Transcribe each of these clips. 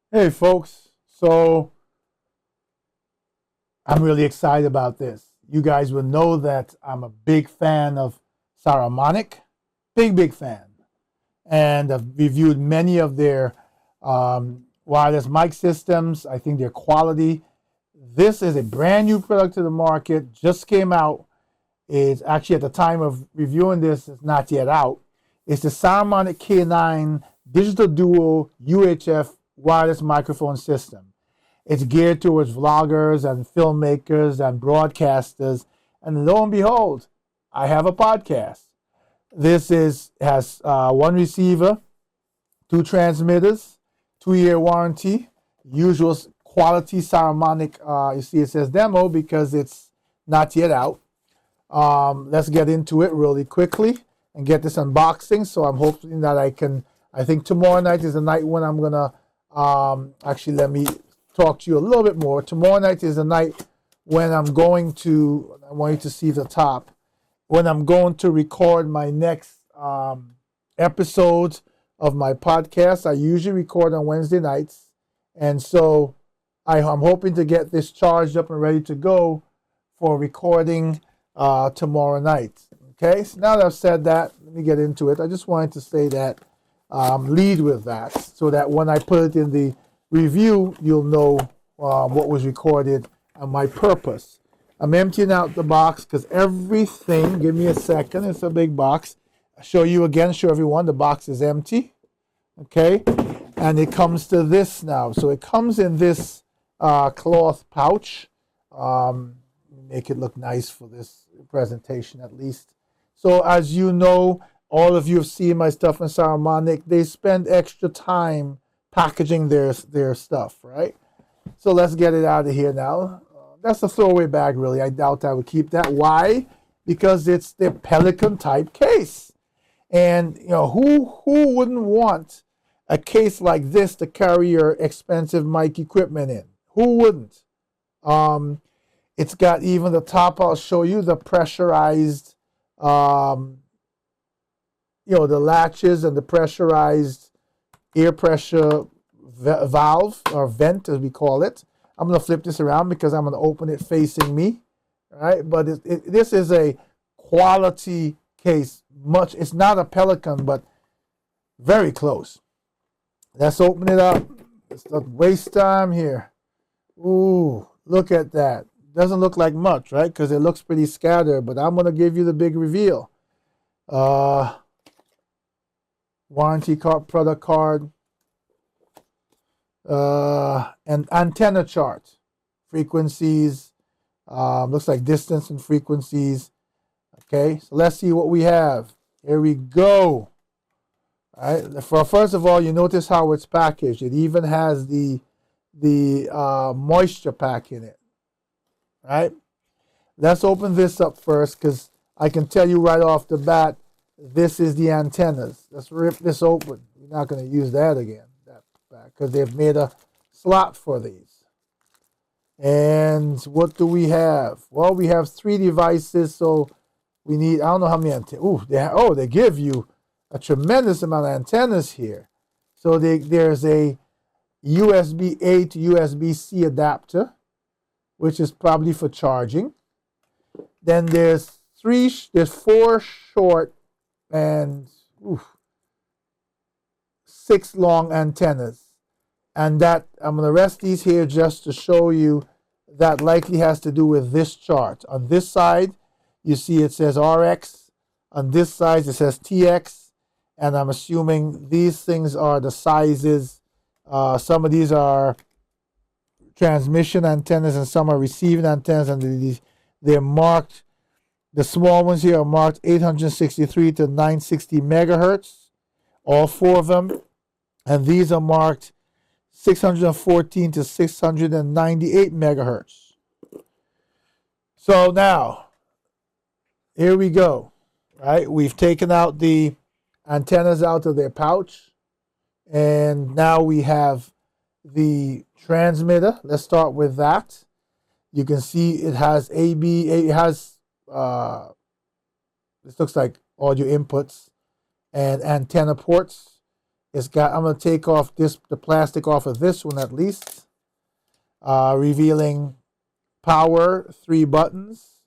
Hey folks, so I'm really excited about this. You guys will know that I'm a big fan of Saramonic, big fan, and I've reviewed many of their wireless mic systems. I think their quality. This is a brand new product to the market, just came out. It's actually at the time of reviewing this, it's not yet out. It's the Saramonic K9 Digital Duo UHF wireless microphone system. It's geared towards vloggers and filmmakers and broadcasters. And lo and behold, I have a podcast. This has one receiver, two transmitters, 2-year warranty, usual quality Saramonic. You see, it says demo because it's not yet out. Let's get into it really quickly and get this unboxing. So I'm hoping that I think tomorrow night is the night when I'm going to, actually let me talk to you a little bit more. Tomorrow night is the night when I want you to see the top, when I'm going to record my next episode of my podcast. I usually record on Wednesday nights. And so I'm hoping to get this charged up and ready to go for recording tomorrow night. Okay, so now that I've said that, let me get into it. I just wanted to say that, lead with that, so that when I put it in the review, you'll know what was recorded and my purpose. I'm emptying out the box because everything, give me a second, it's a big box. I'll show you again, show everyone, the box is empty. Okay, and it comes to this now. So it comes in this cloth pouch. Make it look nice for this presentation at least. So as you know, all of you have seen my stuff in Saramonic. They spend extra time packaging their stuff, right? So let's get it out of here now. That's a throwaway bag, really. I doubt I would keep that. Why? Because it's the Pelican type case. And you know, who wouldn't want a case like this to carry your expensive mic equipment in? Who wouldn't? It's got even the top. I'll show you the pressurized, the latches and the pressurized air pressure valve or vent, as we call it. I'm going to flip this around because I'm going to open it facing me, right? But this is a quality case. It's not a Pelican, but very close. Let's open it up. Let's not waste time here. Ooh, look at that. Doesn't look like much, right? Because it looks pretty scattered, but I'm going to give you the big reveal. Warranty card, product card, and antenna chart. Frequencies, looks like distance and frequencies. Okay, so let's see what we have. Here we go. All right. First of all, you notice how it's packaged. It even has the moisture pack in it. All right. Let's open this up first because I can tell you right off the bat, this is the antennas. Let's rip this open. We're not going to use that again, because they've made a slot for these. And what do we have? Well, we have 3 devices, so we need, I don't know how many antennas. Ooh, they give you a tremendous amount of antennas here. So there's a USB-A to USB-C adapter, which is probably for charging. Then there's 4 short and 6 long antennas. And that, I'm going to rest these here just to show you that likely has to do with this chart. On this side, you see it says RX. On this side, it says TX. And I'm assuming these things are the sizes. Some of these are transmission antennas and some are receiving antennas. And they're marked. The small ones here are marked 863 to 960 megahertz. All 4 of them. And these are marked 614 to 698 megahertz. So now, here we go. Right? We've taken out the antennas out of their pouch. And now we have the transmitter. Let's start with that. You can see it has it has, this looks like audio inputs and antenna ports. It's got. I'm gonna take off the plastic off of this one at least, revealing power 3 buttons,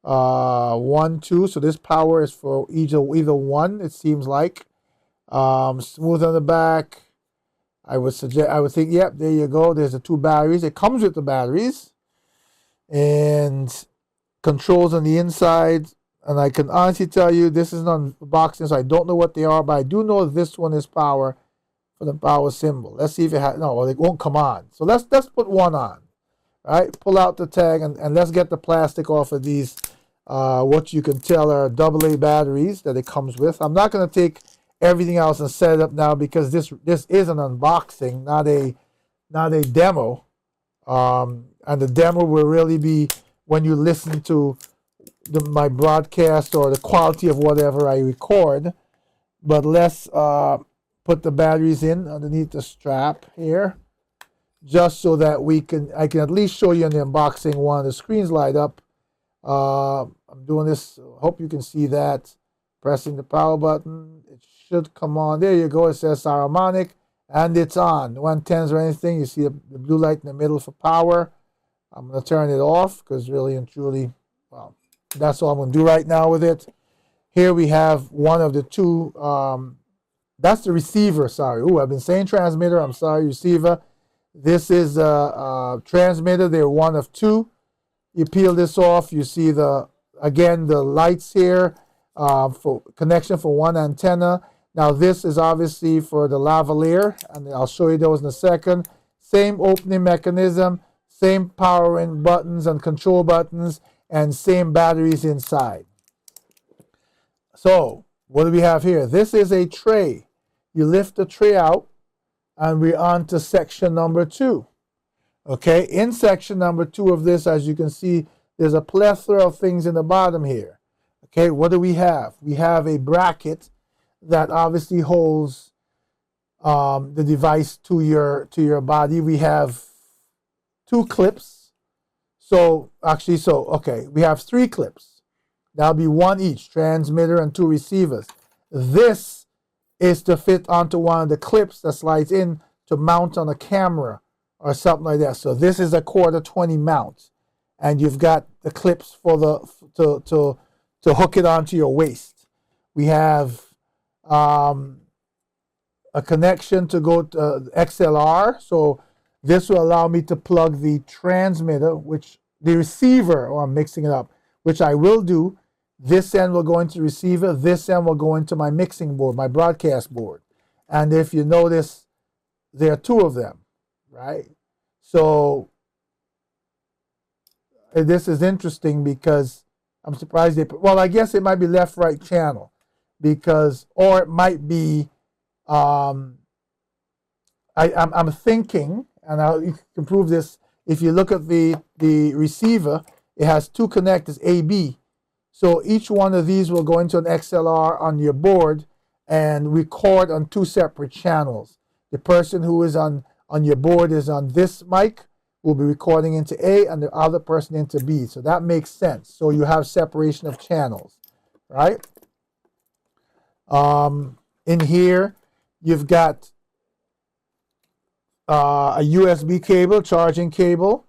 1, 2. So this power is for either one. It seems like smooth on the back. I would think, yep, there you go. There's the 2 batteries. It comes with the batteries and controls on the inside. And I can honestly tell you, this is an unboxing, so I don't know what they are, but I do know this one is power for the power symbol. Let's see if it has. No, well, it won't come on. So let's put one on. All right, pull out the tag and let's get the plastic off of these. What you can tell are AA batteries that it comes with. I'm not going to take everything else and set it up now because this is an unboxing, not a demo. And the demo will really be when you listen to my broadcast or the quality of whatever I record. But let's put the batteries in underneath the strap here, just so that I can at least show you in the unboxing one. The screens light up. I'm doing this. Hope you can see that. Pressing the power button. It should come on. There you go. It says Saramonic, and it's on. No antennas or anything. You see the blue light in the middle for power. I'm going to turn it off because really and truly, well, that's all I'm going to do right now with it. Here we have one of the 2. That's the receiver. Sorry. Ooh, I've been saying transmitter. I'm sorry, receiver. This is a transmitter. They're one of 2. You peel this off. You see the lights here for connection for one antenna. Now this is obviously for the lavalier, and I'll show you those in a second. Same opening mechanism, same powering buttons and control buttons, and same batteries inside. So what do we have here? This is a tray. You lift the tray out, and we're on to section number 2. Okay, in section number 2 of this, as you can see, there's a plethora of things in the bottom here. Okay, what do we have? We have a bracket that obviously holds the device to your body. We have 2 clips. Okay, we have 3 clips. That'll be 1 each, transmitter and 2 receivers. This is to fit onto one of the clips that slides in to mount on a camera or something like that. So this is a 1/4-20 mount, and you've got the clips for to hook it onto your waist. We have a connection to go to XLR. So this will allow me to plug the transmitter, the receiver, or I'm mixing it up, which I will do. This end will go into the receiver. This end will go into my mixing board, my broadcast board. And if you notice, there are 2 of them, right? So this is interesting because I'm surprised well, I guess it might be left-right channel or it might be, I'm thinking, and you can prove this, if you look at the receiver, it has 2 connectors, A-B. So each one of these will go into an XLR on your board and record on 2 separate channels. The person who is on your board is on this mic, will be recording into A, and the other person into B. So that makes sense. So you have separation of channels, right? In here, you've got a USB cable, charging cable.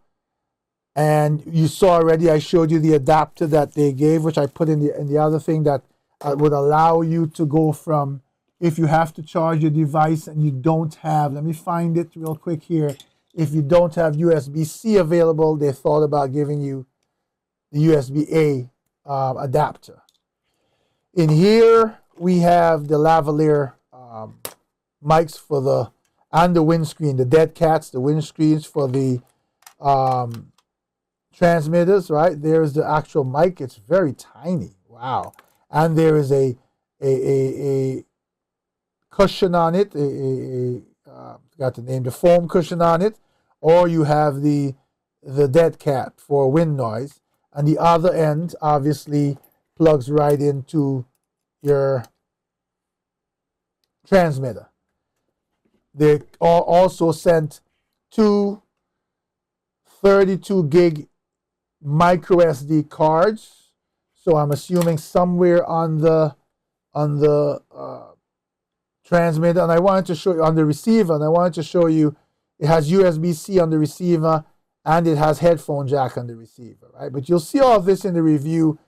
And you saw already, I showed you the adapter that they gave, which I put in the other thing that would allow you to go from, if you have to charge your device and you don't have, let me find it real quick here. If you don't have USB-C available, they thought about giving you the USB-A adapter. In here, we have the lavalier mics for and the windscreen, the dead cats, the windscreens for the transmitters, right? There's the actual mic. It's very tiny. Wow. And there is a cushion on it, got the name, the foam cushion on it, or you have the dead cat for wind noise, and the other end obviously plugs right into your transmitter. They also sent 2 32 gig micro SD cards, so I'm assuming somewhere on the transmitter, and I wanted to show you on the receiver, and I wanted to show you it has USB-C on the receiver, and it has headphone jack on the receiver, right? But you'll see all of this in the review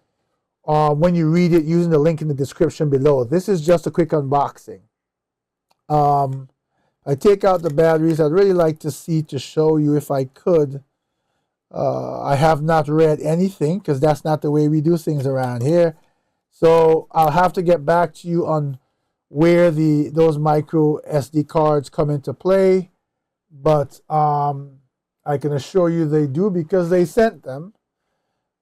when you read it using the link in the description below. This is just a quick unboxing. I take out the batteries. I'd really like to show you if I could. I have not read anything because that's not the way we do things around here. So I'll have to get back to you on where those micro SD cards come into play. But I can assure you they do because they sent them.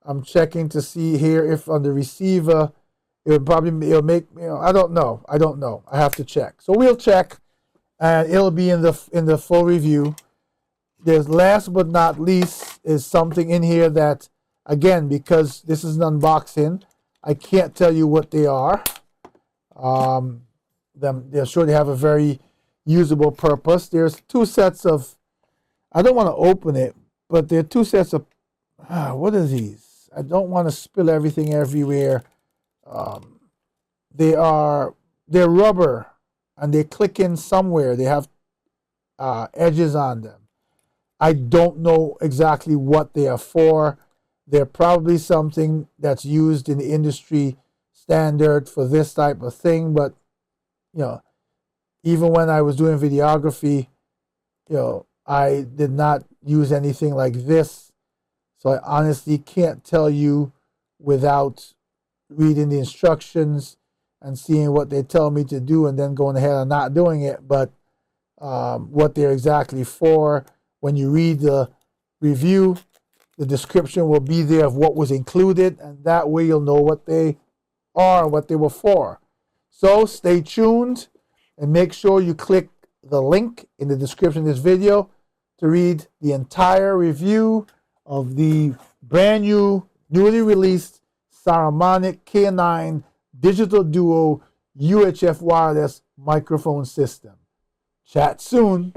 I'm checking to see here if on the receiver it'll make, I don't know. I have to check. So we'll check, and it'll be in the full review. There's last but not least is something in here that, again, because this is an unboxing, I can't tell you what they are. They're sure they have a very usable purpose. There's two sets of, I don't want to open it, but there are two sets of, what are these? I don't want to spill everything everywhere. They're rubber, and they click in somewhere. They have edges on them. I don't know exactly what they are for. They're probably something that's used in the industry standard for this type of thing. But, even when I was doing videography, I did not use anything like this. So I honestly can't tell you without reading the instructions and seeing what they tell me to do and then going ahead and not doing it. But what they're exactly for, when you read the review, the description will be there of what was included, and that way you'll know what they are and what they were for. So stay tuned and make sure you click the link in the description of this video to read the entire review of the brand new, newly released Saramonic K9 Digital Duo UHF wireless microphone system. Chat soon.